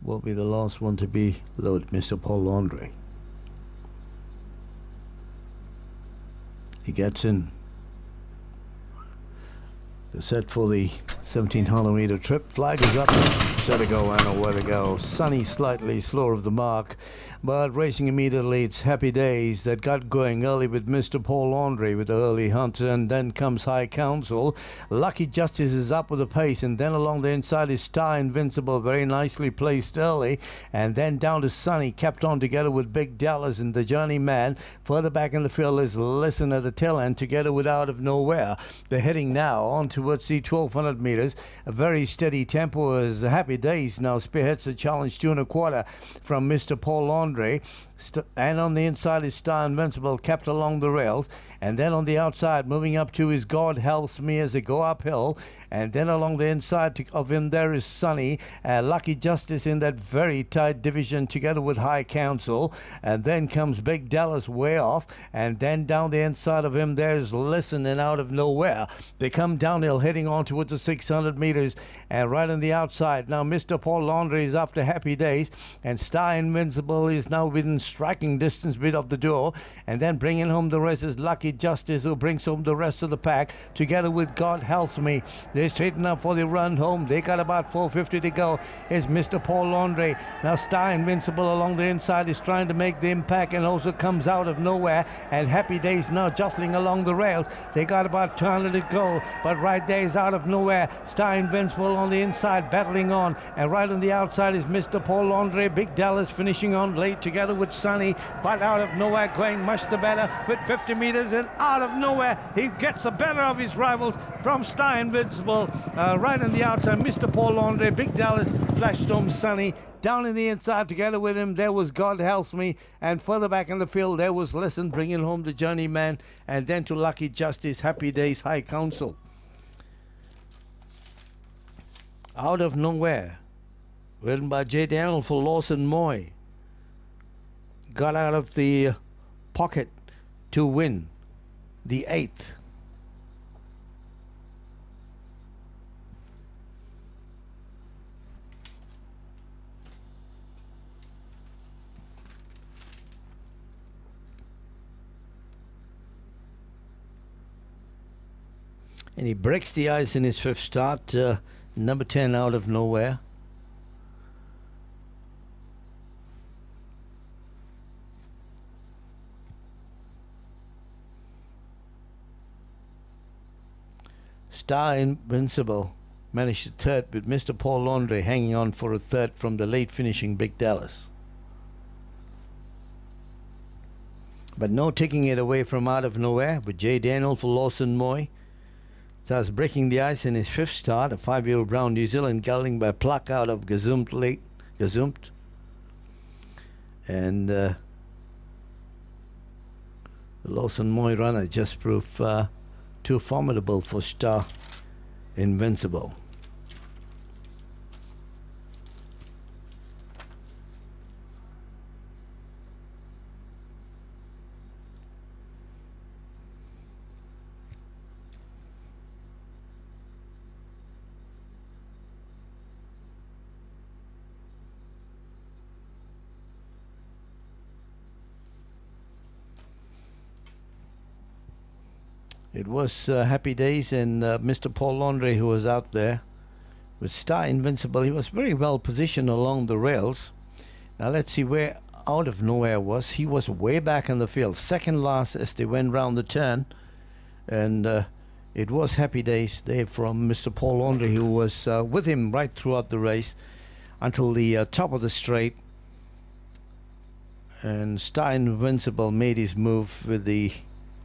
will be the last one to be loaded, Mr. Paul Laundry. He gets in. They're set for the 1700 meter trip. Flag is up. Set to go and away to go. Sunny slightly slower of the mark, but racing immediately. It's Happy Days that got going early with Mr. Paul Laundry with the early hunt, and then comes High Council. Lucky Justice is up with the pace, and then along the inside is Star Invincible, very nicely placed early, and then down to Sunny, kept on together with Big Dallas and the Journeyman. Further back in the field is Listen at the tail end together with Out of Nowhere. They're heading now on towards the 1200 meters. A very steady tempo as Happy Days now spearheads the challenge 2 1/4 from Mr. Paul Laundry. And on the inside is Star Invincible, kept along the rails. And then on the outside, moving up to is God Helps Me as they go uphill. And then along the inside of him there is Sunny. Lucky Justice in that very tight division together with High Council. And then comes Big Dallas way off. And then down the inside of him there's Listen and Out of Nowhere. They come downhill heading on towards the 600 meters. And right on the outside now Mr. Paul Laundry is after Happy Days. And Star Invincible is now within striking distance bit of the duo, and then bringing home the rest is Lucky Justice, who brings home the rest of the pack together with God Helps Me. They straighten up for the run home. They got about 450 to go. Is Mr. Paul Laundry. Now Star Invincible along the inside is trying to make the impact and also comes Out of Nowhere, and Happy Days now jostling along the rails. They got about 200 to go, but right there is Out of Nowhere. Star Invincible on the inside battling on, and right on the outside is Mr. Paul Laundry. Big Dallas finishing on late together with Sunny, but Out of Nowhere going much the better with 50 meters, and Out of Nowhere he gets the better of his rivals from Star Invincible. Right on the outside Mr. Paul Laundry, Big Dallas, Flashstorm, Sunny. Down in the inside together with him there was God Helps Me, and further back in the field there was Listen, bringing home the Journeyman, and then to Lucky Justice, Happy Days, High Council. Out of Nowhere, written by J. Daniel for Lawson Moy, got out of the pocket to win the 8th. And he breaks the ice in his 5th start, number 10, Out of Nowhere. Star Invincible managed to third, with Mr. Paul Laundry hanging on for a third from the late finishing Big Dallas. But no taking it away from Out of Nowhere, with J. Daniel for Lawson Moy. Starts breaking the ice in his 5th start, a 5-year-old brown New Zealand gelding by Pluck out of Gazumt Lake. And the Lawson Moy runner just proved too formidable for Star Invincible. It was Happy Days and Mr. Paul Laundry who was out there with Star Invincible. He was very well positioned along the rails. Now let's see where Out of Nowhere was. He was way back in the field, second last as they went round the turn. And it was Happy Days there from Mr. Paul Laundry, who was with him right throughout the race until the top of the straight. And Star Invincible made his move with the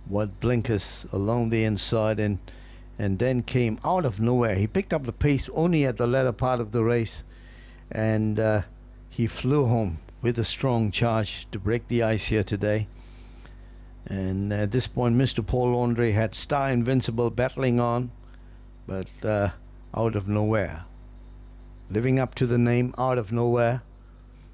white blinkers along the inside, and then came Out of Nowhere. He picked up the pace only at the latter part of the race, and he flew home with a strong charge to break the ice here today. And at this point Mr. Paul Laundry had Star Invincible battling on, but Out of Nowhere, living up to the name Out of Nowhere,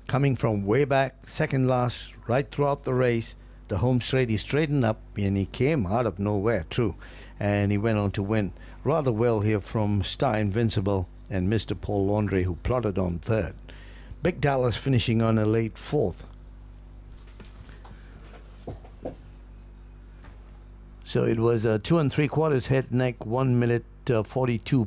coming from way back, second last right throughout the race. The home straight, he straightened up and he came Out of Nowhere, true, and he went on to win rather well here from Star Invincible and Mr. Paul Laundry, who plotted on third. Big Dallas finishing on a late fourth. So it was 2 3/4 head neck, 1 minute 42.